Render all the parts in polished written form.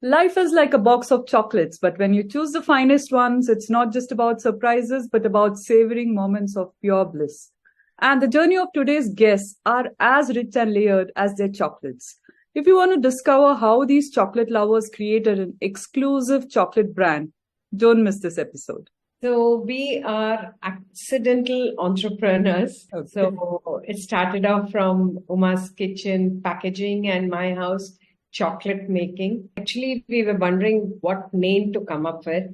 Life is like a box of chocolates, but when you choose the finest ones, it's not just about surprises, but about savoring moments of pure bliss. And the journey of today's guests are as rich and layered as their chocolates. If you want to discover how these chocolate lovers created an exclusive chocolate brand, don't miss this episode. So we are accidental entrepreneurs. Okay. So it started off from Uma's kitchen packaging and my house chocolate making. Actually, we were wondering what name to come up with.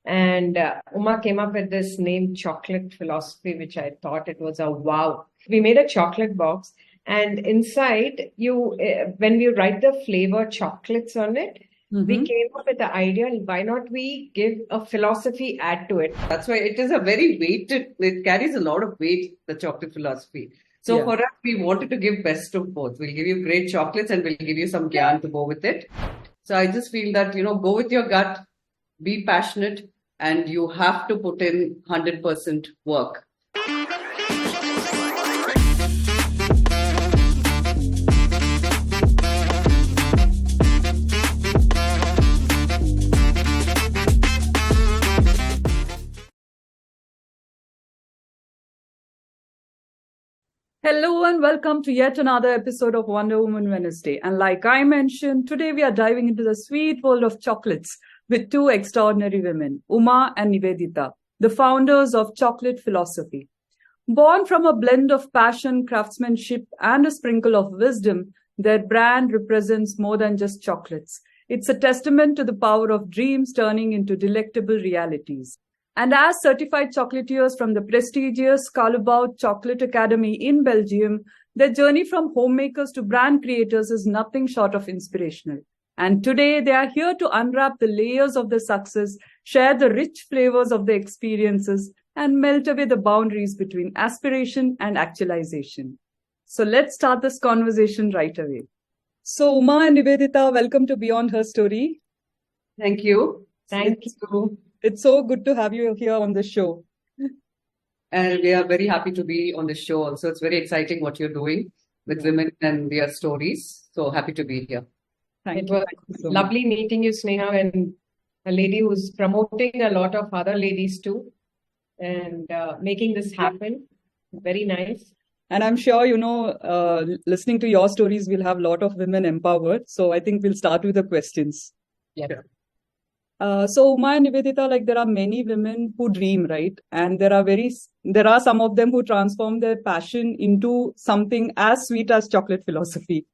And Uma came up with this name, Chocolate Philosophy, which I thought it was a wow. We made a chocolate box, and inside when we write the flavor chocolates on it, we came up with the idea, why not we give a philosophy add to it? That's why it is a very weighted, it carries a lot of weight, the chocolate philosophy. So for us, we wanted to give best of both. We'll give you great chocolates and we'll give you some gyan to go with it. So I just feel that, go with your gut, be passionate, and you have to put in 100% work. Hello and welcome to yet another episode of Wonder Woman Wednesday. And like I mentioned, today we are diving into the sweet world of chocolates with two extraordinary women, Uma and Nivedita, the founders of Chocolate Philosophy. Born from a blend of passion, craftsmanship, and a sprinkle of wisdom, their brand represents more than just chocolates. It's a testament to the power of dreams turning into delectable realities. And as certified chocolatiers from the prestigious Carlebau Chocolate Academy in Belgium, their journey from homemakers to brand creators is nothing short of inspirational. And today they are here to unwrap the layers of the success, share the rich flavors of the experiences, and melt away the boundaries between aspiration and actualization. So let's start this conversation right away. So Uma and Nivedita, welcome to Beyond HerStory. Thank you. Thank you. It's so good to have you here on the show. And we are very happy to be on the show also. It's very exciting what you're doing with women and their stories. So happy to be here. It was lovely meeting you, Sneha, and a lady who's promoting a lot of other ladies too and making this happen. Very nice. And I'm sure, listening to your stories, we'll have a lot of women empowered. So I think we'll start with the questions. Yeah. So Uma and Nivedita, there are many women who dream, right? And there are some of them who transform their passion into something as sweet as Chocolate Philosophy.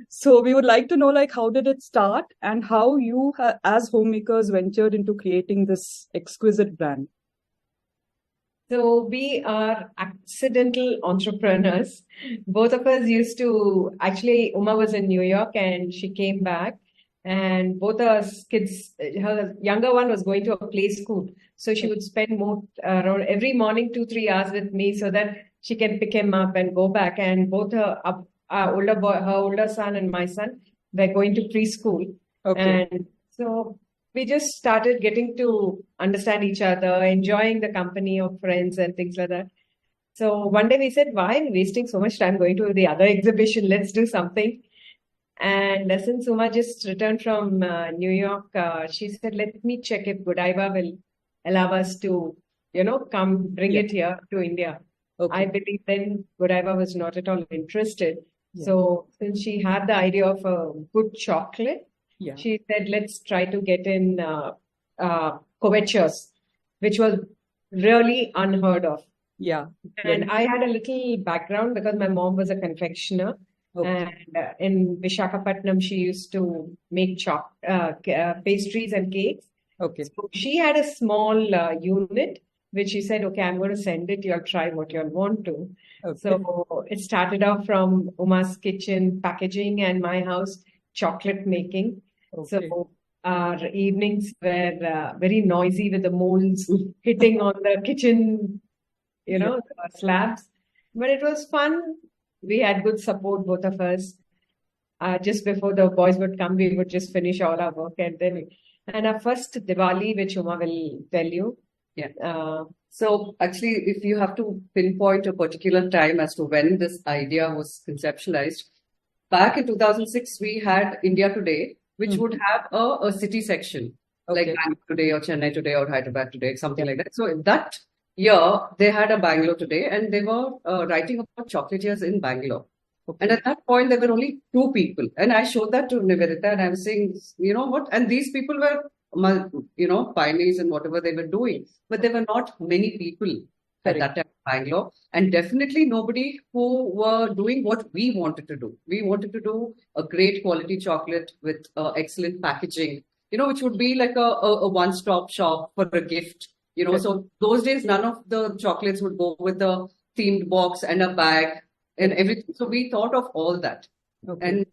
So we would like to know, how did it start and how you, as homemakers, ventured into creating this exquisite brand? So we are accidental entrepreneurs. Both of us actually, Uma was in New York and she came back. And both our kids, her younger one was going to a play school. So she would spend around every morning 2-3 hours with me so that she can pick him up and go back. And both her older son and my son were going to preschool. Okay. And so we just started getting to understand each other, enjoying the company of friends and things like that. So one day we said, why are we wasting so much time going to the other exhibition? Let's do something. And since Uma just returned from New York, she said, let me check if Godiva will allow us to, come bring it here to India. Okay. I believe then Godiva was not at all interested. Yeah. So since she had the idea of a good chocolate, she said, let's try to get in chocolatiers, which was really unheard of. Yeah. And I had a little background because my mom was a confectioner. Okay. And in Visakhapatnam, she used to make pastries and cakes. Okay. So she had a small unit, which she said, okay, I'm going to send it. You'll try what you'll want to. Okay. So it started off from Uma's kitchen packaging and my house chocolate making. Okay. So our evenings were very noisy with the molds hitting on the kitchen, slabs. But it was fun. We had good support, both of us. Just before the boys would come, we would just finish all our work. And our first Diwali, which Uma will tell you. Yeah. So actually, if you have to pinpoint a particular time as to when this idea was conceptualized, back in 2006, we had India Today, which would have a city section, like Bangalore today or Chennai today or Hyderabad today, something like that. So that year, they had a Bangalore today, and they were writing about chocolatiers in Bangalore. And at that point, there were only two people. And I showed that to Nivedita, and I was saying, you know what? And these people were, pioneers in whatever they were doing. But there were not many people at that time in Bangalore. And definitely nobody who were doing what we wanted to do. We wanted to do a great quality chocolate with excellent packaging, which would be like a one-stop shop for a gift. So those days, none of the chocolates would go with a themed box and a bag and everything. So we thought of all that. And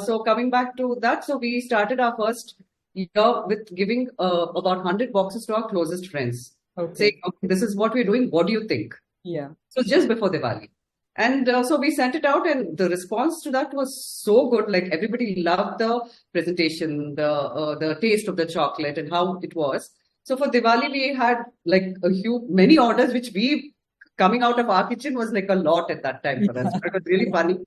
so coming back to that, so we started our first year with giving about 100 boxes to our closest friends. Saying, okay, this is what we're doing. What do you think? So just before Diwali. And so we sent it out, and the response to that was so good. Like everybody loved the presentation, the taste of the chocolate and how it was. So for Diwali, we had like many orders, which coming out of our kitchen was like a lot at that time for us. It was really funny.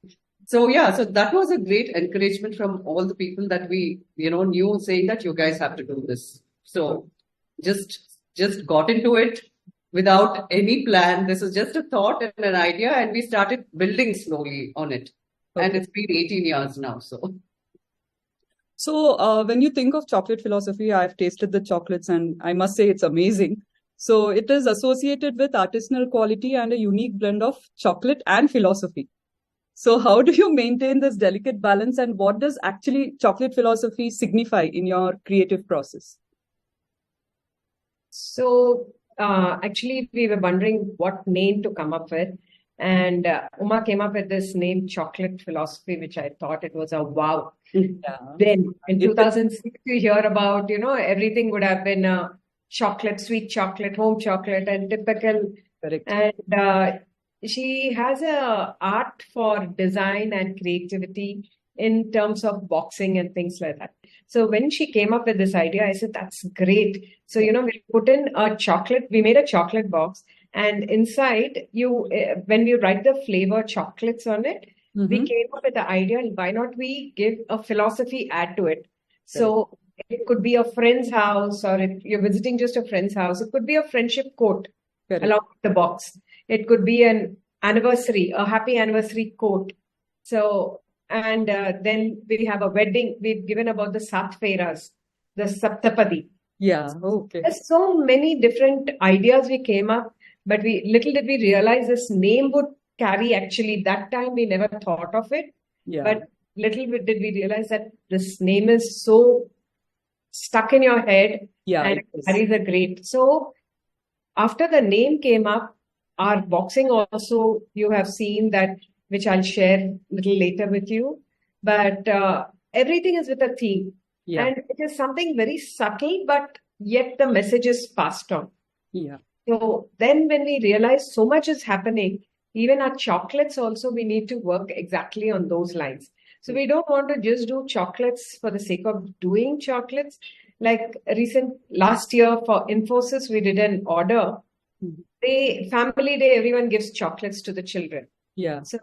So so that was a great encouragement from all the people that we, knew, saying that you guys have to do this. So just got into it without any plan. This was just a thought and an idea, and we started building slowly on it. And it's been 18 years now. So when you think of chocolate philosophy, I've tasted the chocolates and I must say it's amazing. So it is associated with artisanal quality and a unique blend of chocolate and philosophy. So how do you maintain this delicate balance, and what does actually chocolate philosophy signify in your creative process? So actually, we were wondering what name to come up with. And Uma came up with this name, Chocolate Philosophy, which I thought it was a wow. Then in 2006, you hear about, everything would have been chocolate, sweet chocolate, home chocolate, and typical. Correct. And she has a art for design and creativity in terms of boxing and things like that. So when she came up with this idea, I said, that's great. So, we put in a chocolate, we made a chocolate box, and inside when we write the flavor chocolates on it, we came up with the idea, why not we give a philosophy add to it? So it could be a friend's house, or if you're visiting just a friend's house, it could be a friendship quote along with the box. It could be an anniversary, a happy anniversary quote. So, and then we have a wedding. We've given about the Satveras, the Saptapadi. There's so many different ideas we came up, but little did we realize this name would carry. Actually, that time we never thought of it. But little bit did we realize that this name is so stuck in your head and it carries a great. So after the name came up, our boxing also, you have seen that, which I'll share a little later with you. But everything is with a theme. And it is something very subtle, but yet the message is passed on. So then when we realize so much is happening, even our chocolates also, we need to work exactly on those lines. So we don't want to just do chocolates for the sake of doing chocolates. Like last year for Infosys, we did an order. Family day, everyone gives chocolates to the children. So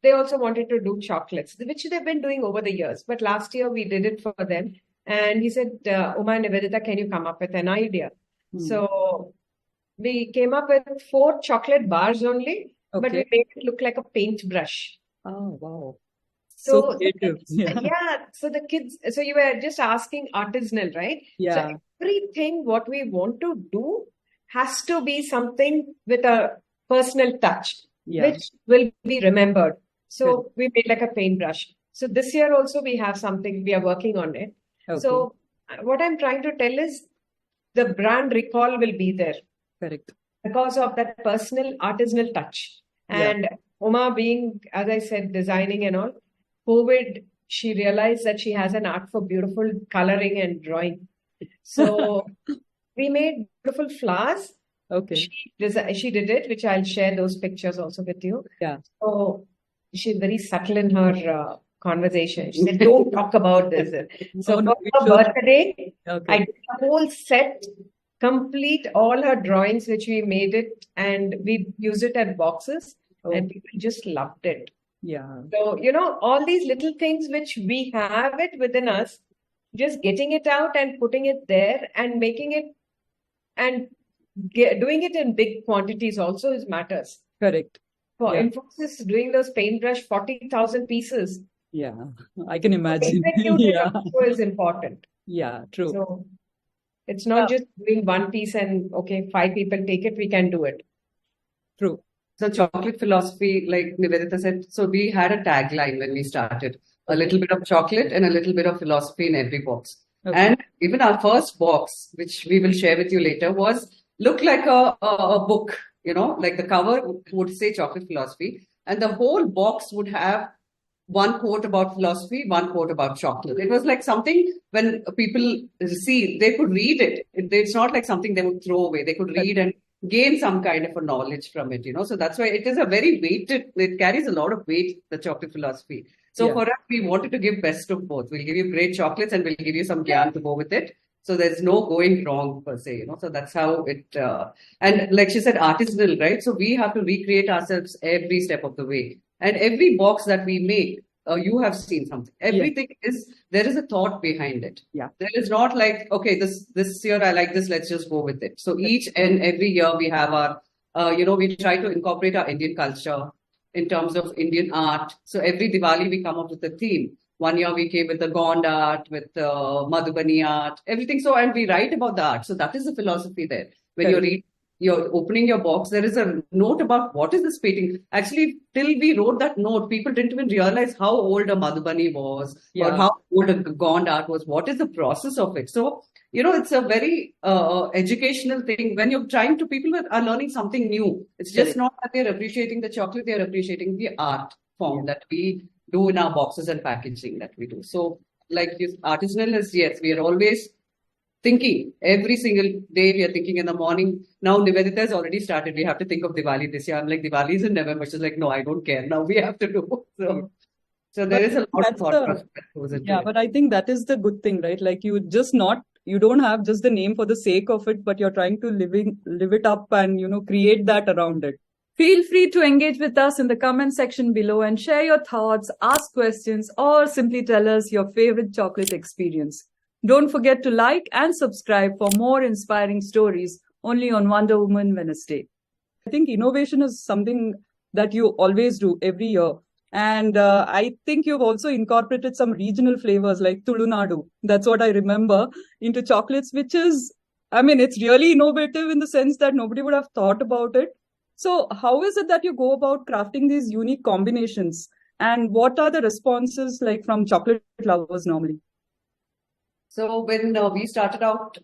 they also wanted to do chocolates, which they've been doing over the years. But last year we did it for them. And he said, Uma and Nivedita, can you come up with an idea? So we came up with 4 chocolate bars only, but we made it look like a paintbrush. Oh, wow. So creative. So the kids, so you were just asking artisanal, right? So everything what we want to do has to be something with a personal touch, which will be remembered. So we made like a paintbrush. So this year also we have something, we are working on it. So what I'm trying to tell is the brand recall will be there. Because of that personal artisanal touch. And Uma being, as I said, designing and all, COVID, she realized that she has an art for beautiful coloring and drawing. So we made beautiful flowers. She did it, which I'll share those pictures also with you. So she's very subtle in her conversation. She said, don't talk about this. So for her birthday, I did a whole set, complete all her drawings, which we made it, and we used it at boxes, and people just loved it. So, all these little things which we have it within us, just getting it out and putting it there and making it and doing it in big quantities also is matters. Correct. For Yeah. Infosys, doing those paintbrush 40,000 pieces, Yeah, I can imagine. execute it Yeah, also is important. yeah, true. So it's not just doing one piece and okay, 5 people take it, we can do it. True. So chocolate philosophy, like Nivedita said, so we had a tagline when we started, a little bit of chocolate and a little bit of philosophy in every box. Okay. And even our first box, which we will share with you later, looked like a book, like the cover would say chocolate philosophy, and the whole box would have one quote about philosophy, one quote about chocolate. It was like something when people see, they could read it. It's not like something they would throw away. They could read and gain some kind of a knowledge from it, So that's why it is a very weighted, it carries a lot of weight, the chocolate philosophy. So for us, we wanted to give best of both. We'll give you great chocolates and we'll give you some gyan to go with it. So there's no going wrong per se, So that's how it, and like she said, artisanal, right? So we have to recreate ourselves every step of the way. And every box that we make, you have seen something. Everything there is a thought behind it. Yeah. There is not like, okay, this year I like this, let's just go with it. So each and every year we have our, we try to incorporate our Indian culture in terms of Indian art. So every Diwali we come up with a theme. One year we came with the Gond art, with Madhubani art, everything. So, and we write about the art. So that is the philosophy there. When you read, you're opening your box, there is a note about what is this painting. Actually, till we wrote that note, people didn't even realize how old a Madhubani was or how old a Gond art was. What is the process of it? So, it's a very educational thing. When you're trying to, people are learning something new. It's just not that they're appreciating the chocolate, they're appreciating the art form that we do in our boxes and packaging that we do. So, like artisanal is, yes, we are always thinking every single day. We are thinking in the morning. Now Nivedita has already started. We have to think of Diwali this year. I'm like, Diwali is in November. She's like, no, I don't care. Now we have to do. So there is a lot of thought process that goes into it. But I think that is the good thing, right? Like you don't have just the name for the sake of it, but you're trying to live it up and, create that around it. Feel free to engage with us in the comment section below and share your thoughts, ask questions, or simply tell us your favorite chocolate experience. Don't forget to like and subscribe for more inspiring stories only on Wonder Woman Wednesday. I think innovation is something that you always do every year. And I think you've also incorporated some regional flavors like Tulunadu. That's what I remember into chocolates, which is, it's really innovative in the sense that nobody would have thought about it. So how is it that you go about crafting these unique combinations? And what are the responses like from chocolate lovers normally? So when we started out,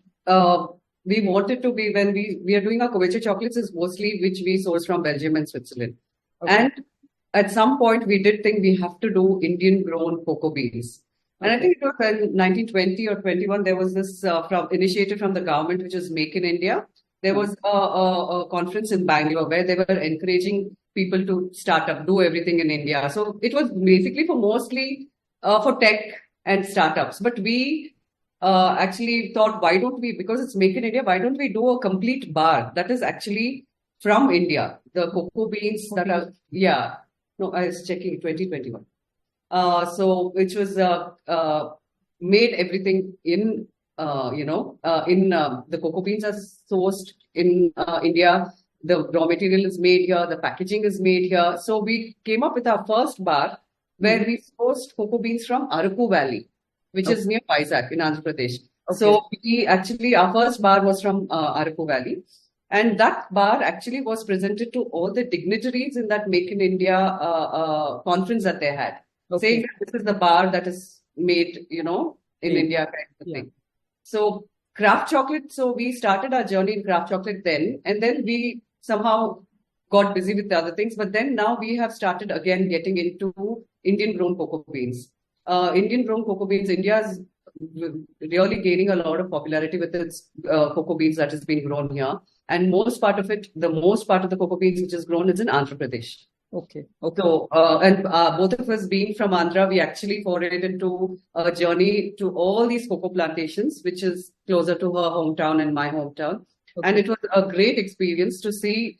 we wanted to be, when we are doing our couverture chocolates is mostly which we source from Belgium and Switzerland. Okay. And at some point we did think we have to do Indian grown cocoa beans. Okay. And I think it was in 1920 or 21, there was this initiative from the government, which is Make in India. There was a conference in Bangalore where they were encouraging people to start up, do everything in India. So it was basically mostly for tech and startups. But we actually thought, why don't we, because it's Make in India, why don't we do a complete bar that is actually from India? The cocoa beans that are, I was checking 2021. So which was made everything in the cocoa beans are sourced in India. The raw material is made here. The packaging is made here. So we came up with our first bar where we sourced cocoa beans from Araku Valley, which is near Vizag in Andhra Pradesh. Okay. So our first bar was from Araku Valley. And that bar actually was presented to all the dignitaries in that Make in India conference that they had, saying that this is the bar that is made, in India kind of thing. So craft chocolate, so we started our journey in craft chocolate then, and then we somehow got busy with the other things. But then now we have started again getting into Indian grown cocoa beans. Indian grown cocoa beans, India is really gaining a lot of popularity with its cocoa beans that is being grown here. And the most part of the cocoa beans which is grown is in Andhra Pradesh. Okay. So, and both of us being from Andhra, we actually forayed into a journey to all these cocoa plantations, which is closer to her hometown and my hometown. Okay. And it was a great experience to see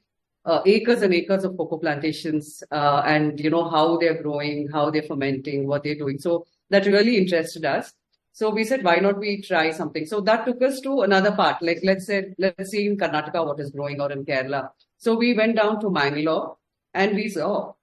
acres and acres of cocoa plantations and, how they're growing, how they're fermenting, what they're doing. So that really interested us. So we said, why not we try something? So that took us to another part. Like, let's see in Karnataka what is growing, or in Kerala. So we went down to Mangalore and we saw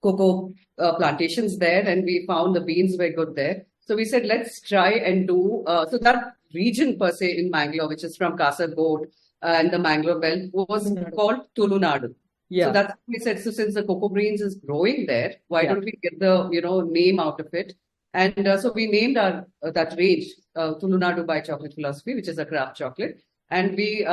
cocoa plantations there, and we found the beans were good there. So we said, let's try and do, so that region per se in Mangalore, which is from Kasaragod and the Mangalore belt, was called Tulunadu. Yeah. So that's what we said. So since the cocoa beans is growing there, why don't we get the, name out of it? And so we named our that range Tulunadu by Chocolate Philosophy, which is a craft chocolate. And we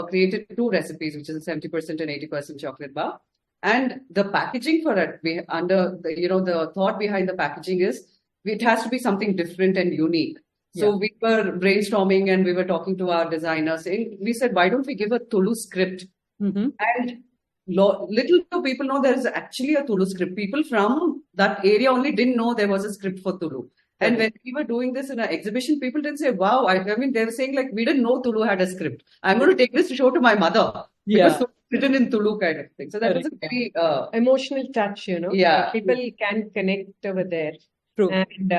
created 2 recipes, which is a 70% and 80% chocolate bar. And the packaging for it, the thought behind the packaging is it has to be something different and unique. So we were brainstorming and we were talking to our designers, saying, we said, why don't we give a Tulu script? Mm-hmm. And little do people know there is actually a Tulu script. People from that area only didn't know there was a script for Tulu. And when we were doing this in an exhibition, people didn't say, wow. I mean, they were saying like, we didn't know Tulu had a script. I'm going to take this to show to my mother. Because it's written in Tulu kind of thing. So that was a very emotional touch, Yeah. People can connect over there. True. And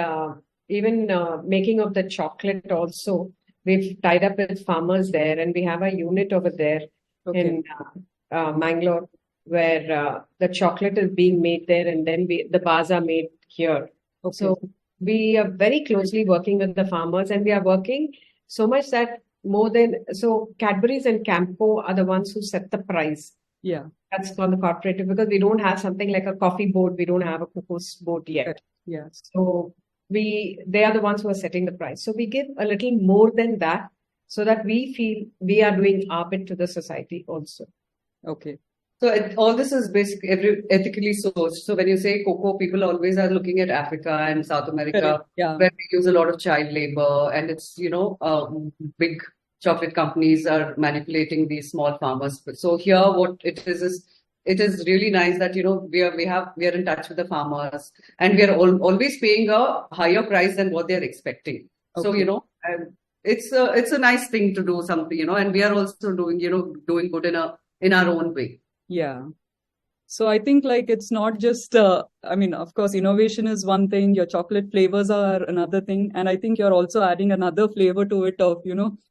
even making of the chocolate also, we've tied up with farmers there, and we have a unit over there in Mangalore where the chocolate is being made there, and then the bars are made here. Okay. So we are very closely working with the farmers, and we are working so much that Cadbury's and Campo are the ones who set the price. Yeah. That's called the cooperative, because we don't have something like a coffee board. We don't have a cocoa board yet. Yes. So they are the ones who are setting the price. So we give a little more than that, so that we feel we are doing our bit to the society also. Okay. So all this is basically ethically sourced. So when you say cocoa, people always are looking at Africa and South America, where they use a lot of child labor, and it's big chocolate companies are manipulating these small farmers. So here, what it is it is really nice that we are in touch with the farmers, and we are always paying a higher price than what they are expecting. Okay. So it's a nice thing to do something, and we are also doing good in our own way. Yeah. So I think like it's not just, of course, innovation is one thing, your chocolate flavors are another thing. And I think you're also adding another flavor to it of,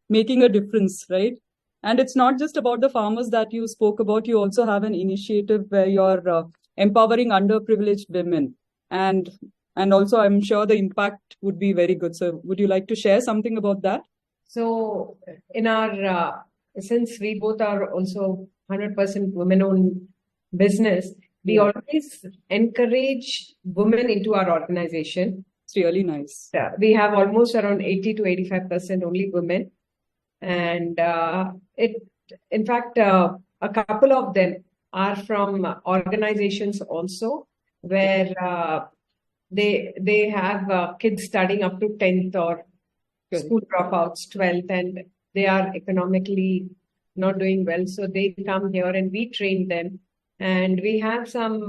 making a difference, right? And it's not just about the farmers that you spoke about. You also have an initiative where you're empowering underprivileged women. And also I'm sure the impact would be very good. So would you like to share something about that? So in our, since we both are also 100% women-owned business, we always encourage women into our organization. It's really nice. We have almost around 80 to 85% only women. And in fact, a couple of them are from organizations also, where they have kids studying up to 10th or school dropouts, 12th, and they are economically not doing well. So they come here and we train them. And we have some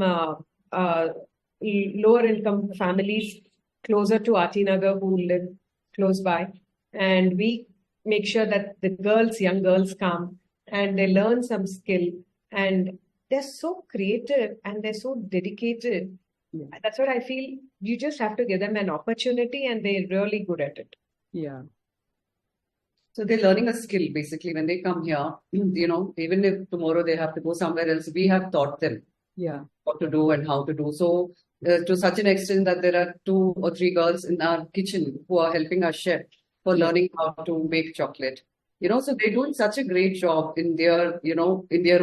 lower income families closer to Atinagar who live close by. And we make sure that the young girls come and they learn some skill. And they're so creative and they're so dedicated. Yeah. That's what I feel. You just have to give them an opportunity, and they're really good at it. Yeah. So they're learning a skill basically when they come here, even if tomorrow they have to go somewhere else, we have taught them what to do and how to do. So to such an extent that there are 2 or 3 girls in our kitchen who are helping our chef for learning how to make chocolate. So they're doing such a great job in their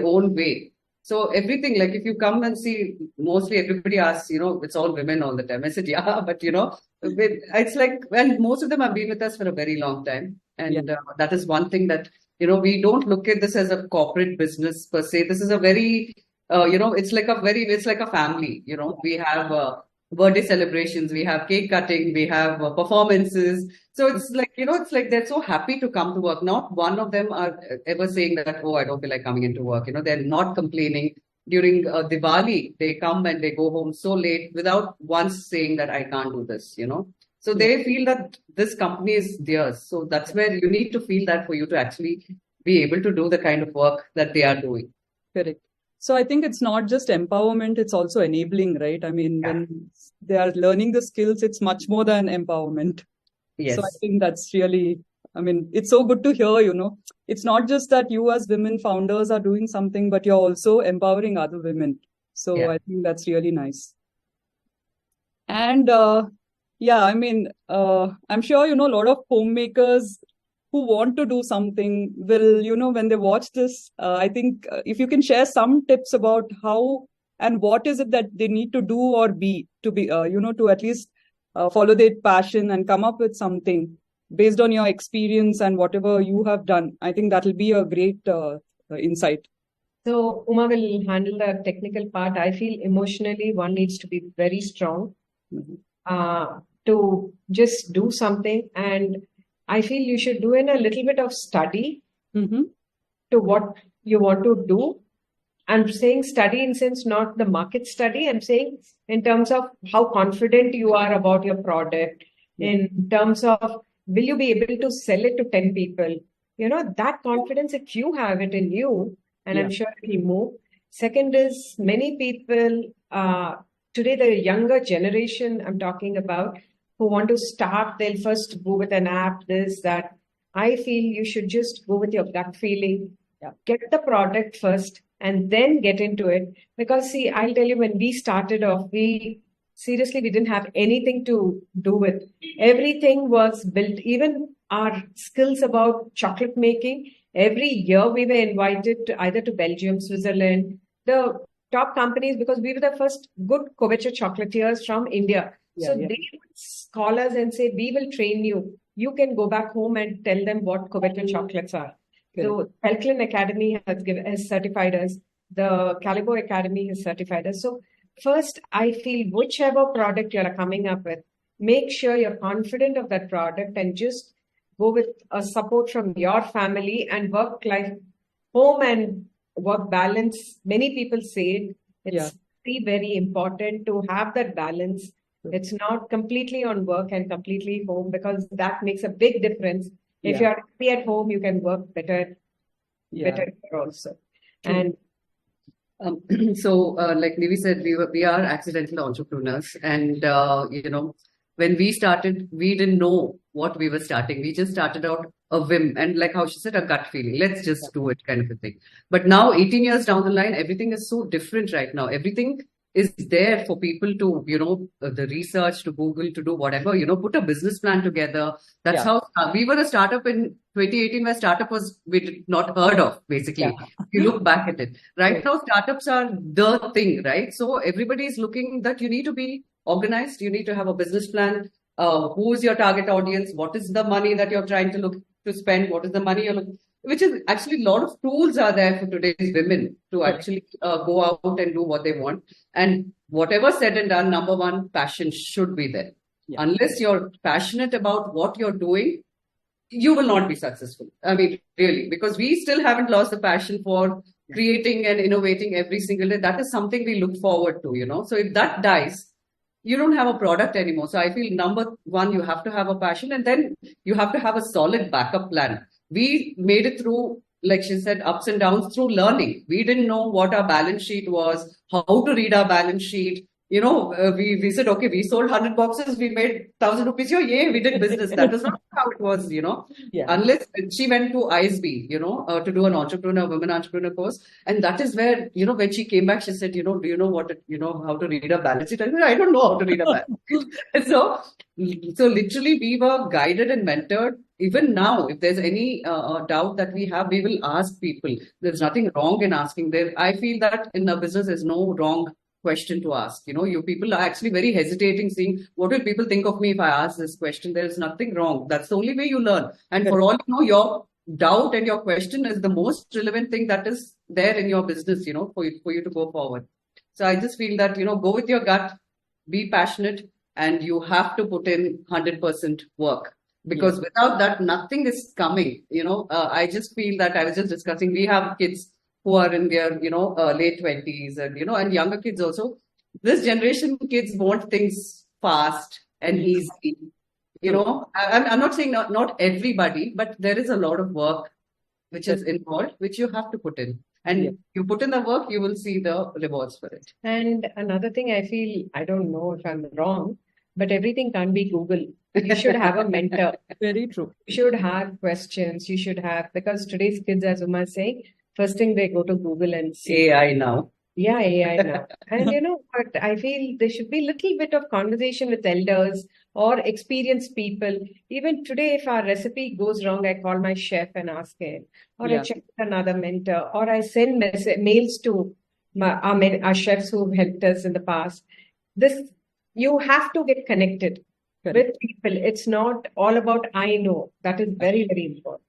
own way. So everything, like if you come and see, mostly everybody asks, it's all women all the time. I said, yeah, but it's like, well, most of them have been with us for a very long time. And that is one thing that, we don't look at this as a corporate business per se. This is a very, it's like a family, we have birthday celebrations, we have cake cutting, we have performances. So it's like they're so happy to come to work. Not one of them are ever saying that, oh, I don't feel like coming into work. They're not complaining. During Diwali, they come and they go home so late without once saying that I can't do this, So they feel that this company is theirs. So that's where you need to feel that for you to actually be able to do the kind of work that they are doing. Correct. So I think it's not just empowerment, it's also enabling, right? I mean, when they are learning the skills, it's much more than empowerment. Yes. So I think that's really, I mean, it's so good to hear, it's not just that you as women founders are doing something, but you're also empowering other women. So Yeah. I think that's really nice. And yeah, I mean, I'm sure, a lot of homemakers who want to do something will, when they watch this, I think if you can share some tips about how and what is it that they need to do or be to be, to at least follow their passion and come up with something based on your experience and whatever you have done. I think that'll be a great insight. So Uma will handle the technical part. I feel emotionally one needs to be very strong to just do something. And I feel you should do in a little bit of study to what you want to do. I'm saying study in sense, not the market study. I'm saying in terms of how confident you are about your product, in terms of will you be able to sell it to 10 people? That confidence, if you have it in you, and I'm sure it will move. Second is many people, today the younger generation I'm talking about, who want to start, they'll first go with an app, this, that. I feel you should just go with your gut feeling, get the product first, and then get into it. Because see, I'll tell you, when we started off, we didn't have anything to do with. Everything was built, even our skills about chocolate making. Every year we were invited to either to Belgium, Switzerland, the top companies, because we were the first good coveted chocolatiers from India. They would call us and say, we will train you. You can go back home and tell them what coveted chocolates are. So Helklin Academy has certified us. The Calibo Academy has certified us. So first, I feel whichever product you're coming up with, make sure you're confident of that product and just go with a support from your family and work life, home and work balance. Many people say it's very, very important to have that balance. It's not completely on work and completely home, because that makes a big difference. If you're happy at home, you can work better here also. And like Nivi said, we are accidental entrepreneurs, and when we started, we didn't know what we were starting. We just started out a whim, and like how she said, a gut feeling. Let's just do it, kind of a thing. But now, 18 years down the line, everything is so different right now. Everything is there for people to, the research, to Google, to do whatever, put a business plan together. That's how we were a startup in 2018, where startup was, we did not heard of, basically. If you look back at it. Right now, startups are the thing, right? So everybody is looking that you need to be organized. You need to have a business plan. Who is your target audience? What is the money that you're trying to look to spend? What is the money you're looking, which is actually a lot of tools are there for today's women to actually go out and do what they want. And whatever said and done, number one, passion should be there. Unless you're passionate about what you're doing, you will not be successful. I mean, really, because we still haven't lost the passion for creating and innovating every single day. That is something we look forward to, So if that dies, you don't have a product anymore. So I feel number one, you have to have a passion, and then you have to have a solid backup plan. We made it through, like she said, ups and downs through learning. We didn't know what our balance sheet was, how to read our balance sheet. We said, okay, we sold 100 boxes, we made 1,000 rupees. Yay, we did business. That is not how it was, Unless she went to ISB, to do an women entrepreneur course. And that is where, when she came back, she said, do you know how to read a balance sheet? I said, I don't know how to read a balance sheet. So literally we were guided and mentored. Even now, if there's any doubt that we have, we will ask people. There's nothing wrong in asking. I feel that in a business, there's no wrong question to ask. You people are actually very hesitating, saying, what will people think of me if I ask this question? There is nothing wrong. That's the only way you learn. And for all you know, your doubt and your question is the most relevant thing that is there in your business, for you to go forward. So I just feel that, go with your gut, be passionate, and you have to put in 100% work. Because without that, nothing is coming. I just feel that I was just discussing, we have kids who are in their, late 20s and, and younger kids also. This generation kids want things fast and easy. I'm not saying not everybody, but there is a lot of work which is involved, which you have to put in. And you put in the work, you will see the rewards for it. And another thing I feel, I don't know if I'm wrong, but everything can't be Google. You should have a mentor. Very true. You should have questions. You should have, because today's kids, as Uma is saying, first thing they go to Google and see. AI now. Yeah, AI now. And but I feel there should be a little bit of conversation with elders or experienced people. Even today, if our recipe goes wrong, I call my chef and ask him, or I check with another mentor, or I send mails to our chefs who've helped us in the past. You have to get connected with people. It's not all about I know. That is very, very important.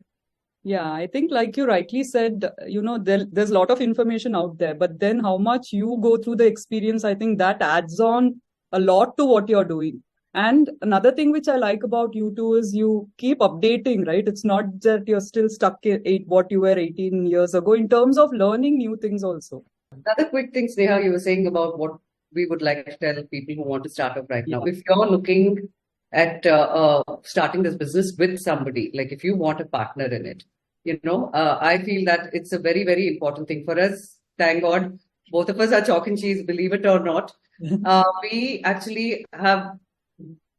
Yeah, I think like you rightly said, there's a lot of information out there, but then how much you go through the experience, I think that adds on a lot to what you're doing. And another thing which I like about you too is you keep updating, right? It's not that you're still stuck in what you were 18 years ago in terms of learning new things also. Another quick thing, Sneha, you were saying about what we would like to tell people who want to start up right now. If you're looking at starting this business with somebody, like if you want a partner in it, I feel that it's a very, very important thing for us. Thank God, both of us are chalk and cheese, believe it or not. We actually have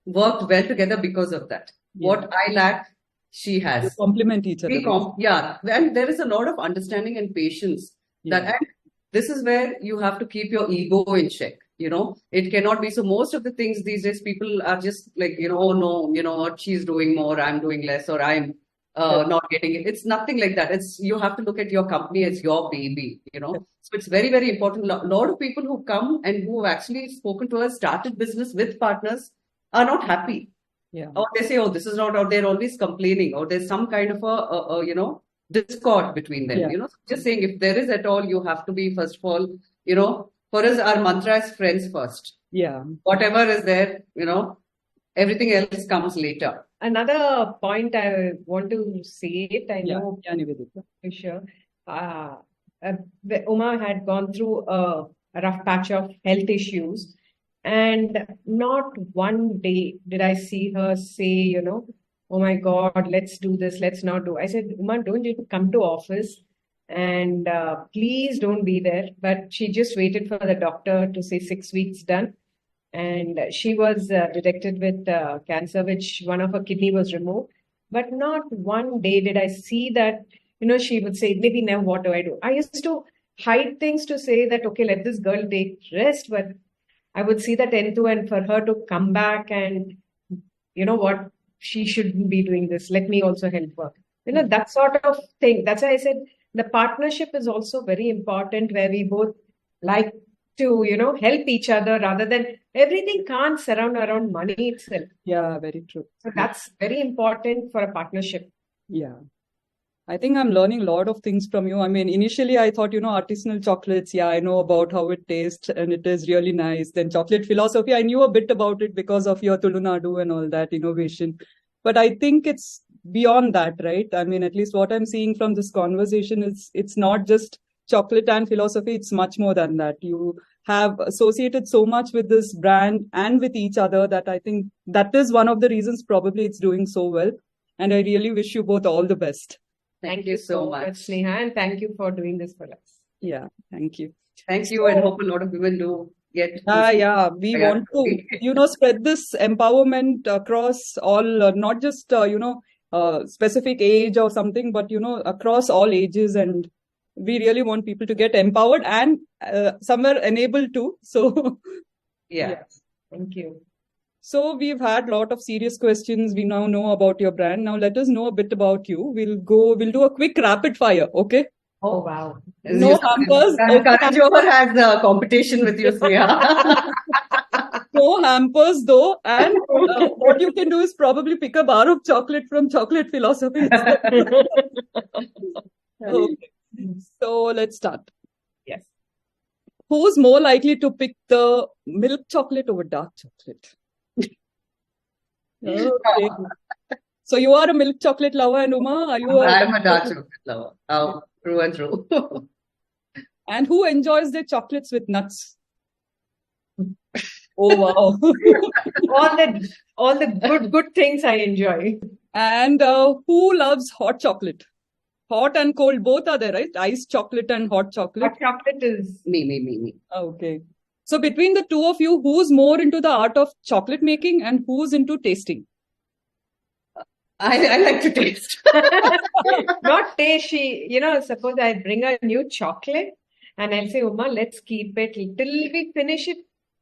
worked well together because of that. What I lack, she has. You complement each other. And there is a lot of understanding and patience. And this is where you have to keep your ego in check. It cannot be. So most of the things these days, people are just like, oh no, what, she's doing more, I'm doing less, or I'm not getting it. It's nothing like that. You have to look at your company as your baby, So it's very, very important. A lot of people who come and who have actually spoken to us, started business with partners, are not happy. Or they say, oh, this is not, or they're always complaining, or there's some kind of a discord between them. Just saying, if there is at all, you have to be, first of all, for us, our mantra is friends first. Whatever is there, everything else comes later. Another point I want to say it, I know Nivedita. for sure. Uma had gone through a rough patch of health issues, and not one day did I see her say, oh my God, let's do this, let's not do. I said, Uma, don't you come to office, and please don't be there. But she just waited for the doctor to say 6 weeks done. And she was detected with cancer, which one of her kidney was removed. But not one day did I see that, she would say, maybe now what do I do? I used to hide things to say that, okay, let this girl take rest. But I would see that end to end for her to come back and, what, she shouldn't be doing this. Let me also help her. That sort of thing. That's why I said the partnership is also very important, where we both like to, help each other rather than everything can't surround around money itself. Yeah, very true. So that's very important for a partnership. Yeah. I think I'm learning a lot of things from you. I mean, initially I thought, artisanal chocolates. Yeah, I know about how it tastes and it is really nice. Then chocolate philosophy, I knew a bit about it because of your Tulunadu and all that innovation. But I think it's beyond that, right? I mean, at least what I'm seeing from this conversation is it's not just chocolate and philosophy. It's much more than that. You have associated so much with this brand and with each other that I think that is one of the reasons probably it's doing so well. And I really wish you both all the best. Thank you so much, Sneha, and thank you for doing this for us. Yeah, thank you. Thank you, and hope a lot of women do get. We want to, spread this empowerment across all, not just, specific age or something, but, across all ages. And we really want people to get empowered and somewhere enabled to. So, Thank you. So we've had a lot of serious questions. We now know about your brand. Now let us know a bit about you. We'll do a quick rapid fire. Okay. Oh, wow. No hampers. Karan Johar has a competition with you, Sneha. No hampers though. And what you can do is probably pick a bar of chocolate from Chocolate Philosophy. Okay. So let's start. Yes. Who's more likely to pick the milk chocolate over dark chocolate? Okay. So you are a milk chocolate lover, and Uma, are you? I'm a dark chocolate lover. True and true. And who enjoys their chocolates with nuts? Oh wow! all the good things I enjoy. And who loves hot chocolate? Hot and cold both are there, right? Iced chocolate and hot chocolate. Hot chocolate is me. Okay. So between the two of you, who's more into the art of chocolate making and who's into tasting? I like to taste. Not taste. Suppose I bring a new chocolate and I'll say, Uma, let's keep it till we finish it.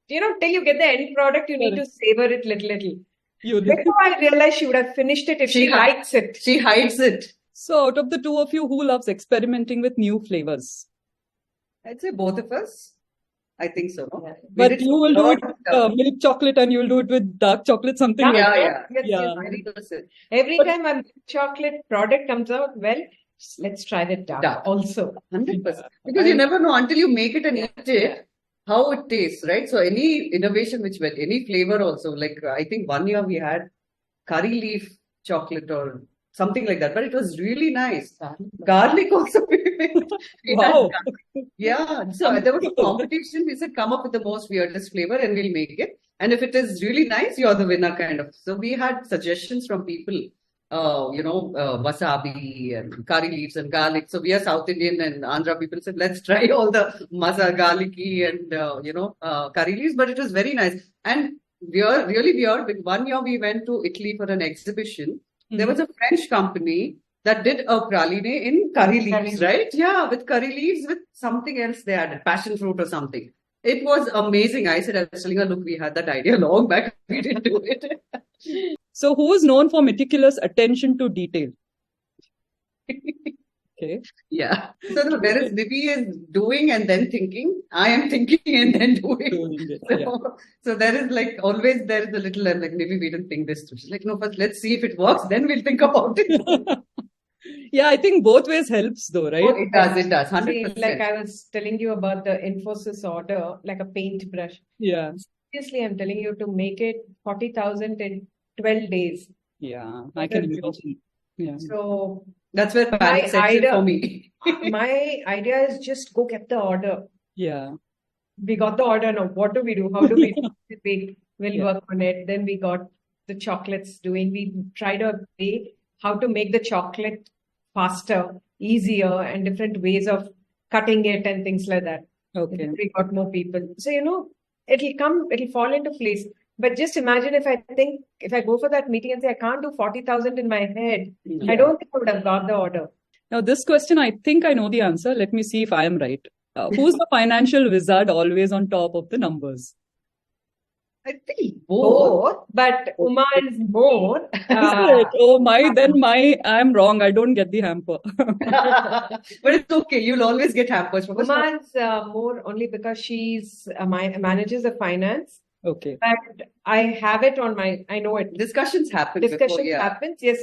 Till you get the end product, you need to savor it little. Before I realized she would have finished it if she likes it. She hides it. So out of the two of you, who loves experimenting with new flavors? I'd say both of us. I think so. No? Yeah. But you will do it with milk chocolate and you will do it with dark chocolate, something like that. Yeah. Every time a milk chocolate product comes out, well, let's try the dark also. 100%. Because you never know until you make it and eat it, how it tastes, right? So any innovation which went, any flavor also, like I think one year we had curry leaf chocolate or something like that, but it was really nice. Garlic also. Wow. Yeah. So there was a competition. We said, come up with the most weirdest flavor and we'll make it. And if it is really nice, you're the winner kind of. So we had suggestions from people, wasabi and curry leaves and garlic. So we are South Indian and Andhra people said, let's try all the garlicky and, curry leaves. But it was very nice. And we are really weird. One year we went to Italy for an exhibition. There was a French company that did a praline in curry leaves, right? Yeah, with curry leaves with something else they added, passion fruit or something. It was amazing. I was telling her, look, we had that idea long back. We didn't do it. So who is known for meticulous attention to detail? Okay. Yeah. So no, there is Nivi is doing and then thinking. I am thinking and then doing. So there is like always there is a little like Nivi, we didn't think this through. She's like, no, first let's see if it works, then we'll think about it. Yeah, I think both ways helps though, right? Oh, it does. 100%. See, like I was telling you about the Infosys order, like a paintbrush. Yeah. Seriously, I'm telling you to make it 40,000 in 12 days. Yeah, I can imagine. Yeah. So that's where panic sets in for me. My idea is just go get the order. Yeah. We got the order now. What do we do? How do we do it? We'll work on it. Then we got the chocolates doing. We tried a way how to make the chocolate faster, easier, and different ways of cutting it and things like that. Okay. We got more people. So, it'll fall into place. But just imagine if I go for that meeting and say, I can't do 40,000 in my head, I don't think I would have got the order. Now, this question, I think I know the answer. Let me see if I am right. Who's the financial wizard always on top of the numbers? I think both, but Uma is more. I'm wrong. I don't get the hamper. But it's okay. You'll always get hampers. Uma is more only because she's manages the finance. Okay. But I have it I know it. Discussions happen. Happens. Yes.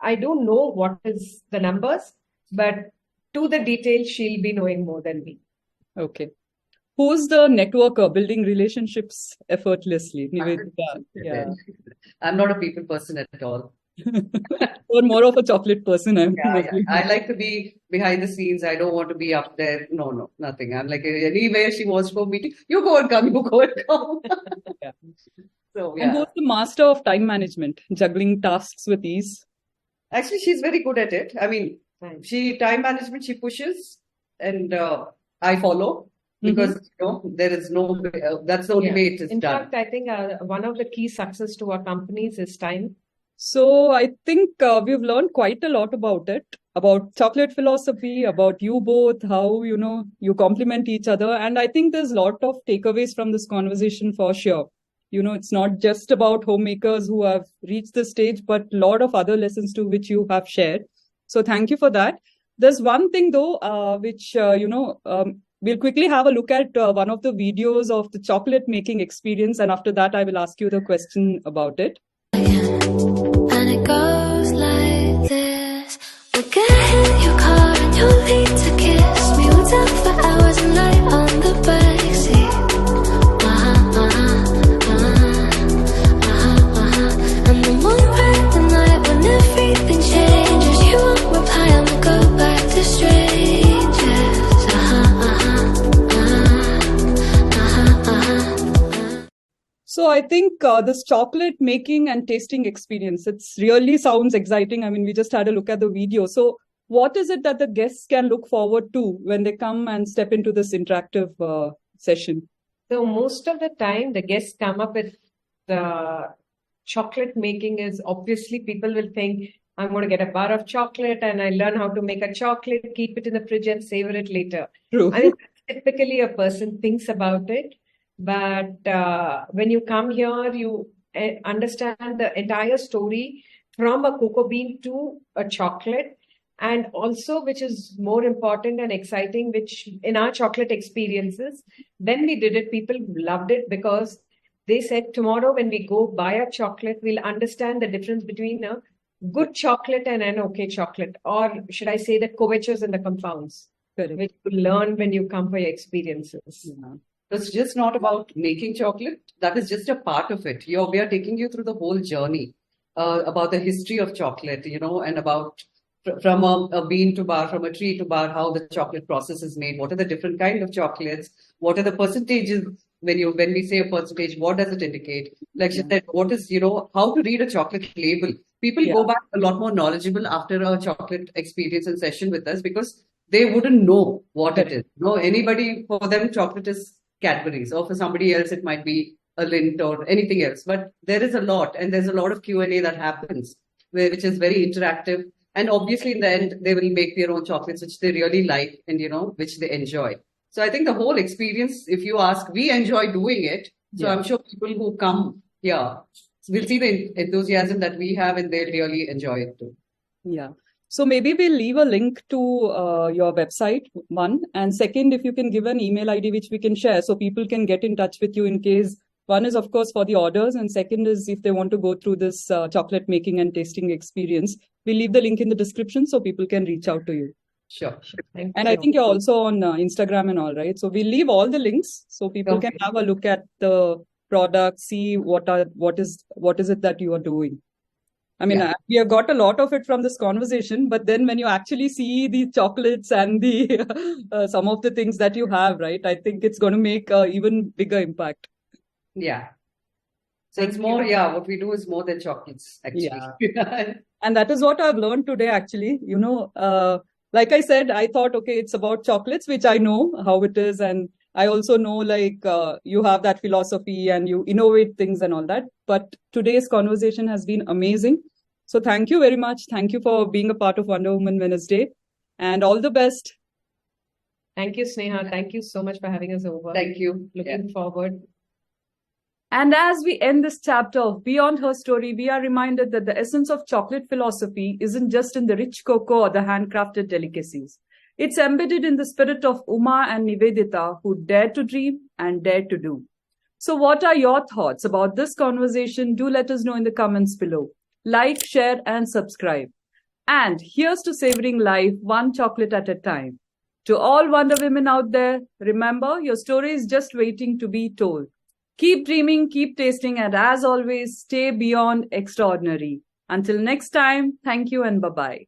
I don't know what is the numbers, but to the detail, she'll be knowing more than me. Okay. Who's the networker building relationships effortlessly? Nivedita. Yeah. I'm not a people person at all. Or more of a chocolate person. I like to be behind the scenes. I don't want to be up there. No, nothing. I'm like, anywhere she wants to go meeting, you go and come. Yeah. So, And who's the master of time management, juggling tasks with ease? Actually, she's very good at it. I mean, time management, she pushes and I follow. Because there is no that's the only way it is done. In fact, I think one of the key success to our companies is time. So I think we've learned quite a lot about it, about chocolate philosophy, about you both, how you complement each other, and I think there's a lot of takeaways from this conversation for sure. It's not just about homemakers who have reached this stage, but a lot of other lessons too which you have shared. So thank you for that. There's one thing though, which we'll quickly have a look at one of the videos of the chocolate making experience. And after that, I will ask you the question about it. And it goes like this. We'll get in your car and you'll need to kiss me. We'll talk for hours and night on the backseat. And the moon bright the night when everything changes. You won't reply, I'ma go back to strangers. So I think this chocolate making and tasting experience, it really sounds exciting. I mean, we just had a look at the video. So what is it that the guests can look forward to when they come and step into this interactive session? So most of the time, the guests come up with chocolate making is obviously people will think, I'm going to get a bar of chocolate and I learn how to make a chocolate, keep it in the fridge and savor it later. True. I mean, typically a person thinks about it, but when you come here, you understand the entire story from a cocoa bean to a chocolate. And also, which is more important and exciting, which in our chocolate experiences, when we did it, people loved it because they said, tomorrow when we go buy a chocolate, we'll understand the difference between a good chocolate and an okay chocolate. Or should I say the covertures and the compounds, Correct. which you learn when you come for your experiences. Yeah. It's just not about making chocolate. That is just a part of it. We are taking you through the whole journey about the history of chocolate, and about from a bean to bar, from a tree to bar, how the chocolate process is made. What are the different kind of chocolates? What are the percentages? When we say a percentage, what does it indicate? Like she said, what is, how to read a chocolate label. People go back a lot more knowledgeable after a chocolate experience and session with us because they wouldn't know what it is. No, anybody, for them, chocolate is Cadbury's, or for somebody else, it might be a Lindt or anything else. But there is a lot, and there's a lot of Q&A that happens, which is very interactive. And obviously, in the end, they will make their own chocolates, which they really like and, which they enjoy. So I think the whole experience, if you ask, we enjoy doing it. So I'm sure people who come here will see the enthusiasm that we have and they really enjoy it too. Yeah. So maybe we'll leave a link to your website, one. And second, if you can give an email ID which we can share so people can get in touch with you in case. One is, of course, for the orders. And second is if they want to go through this chocolate making and tasting experience. We'll leave the link in the description so people can reach out to you. Sure. Thank And you. I think you're also on Instagram and all, right? So we'll leave all the links so people can have a look at the product, see what is it that you are doing. I mean, we have got a lot of it from this conversation, but then when you actually see the chocolates and the some of the things that you have, right? I think it's going to make an even bigger impact. Yeah. So it's more, what we do is more than chocolates, actually. Yeah. And that is what I've learned today, actually. Like I said, I thought, okay, it's about chocolates, which I know how it is. And I also know you have that philosophy and you innovate things and all that. But today's conversation has been amazing. So thank you very much. Thank you for being a part of Wonder Woman Wednesday and all the best. Thank you, Sneha. Thank you so much for having us over. Thank you. Looking forward. And as we end this chapter of Beyond Her Story, we are reminded that the essence of chocolate philosophy isn't just in the rich cocoa or the handcrafted delicacies. It's embedded in the spirit of Uma and Nivedita, who dare to dream and dare to do. So what are your thoughts about this conversation? Do let us know in the comments below. Like, share, and subscribe. And here's to savoring life one chocolate at a time. To all Wonder Women out there, remember, your story is just waiting to be told. Keep dreaming, keep tasting, and as always, stay beyond extraordinary. Until next time, thank you and bye-bye.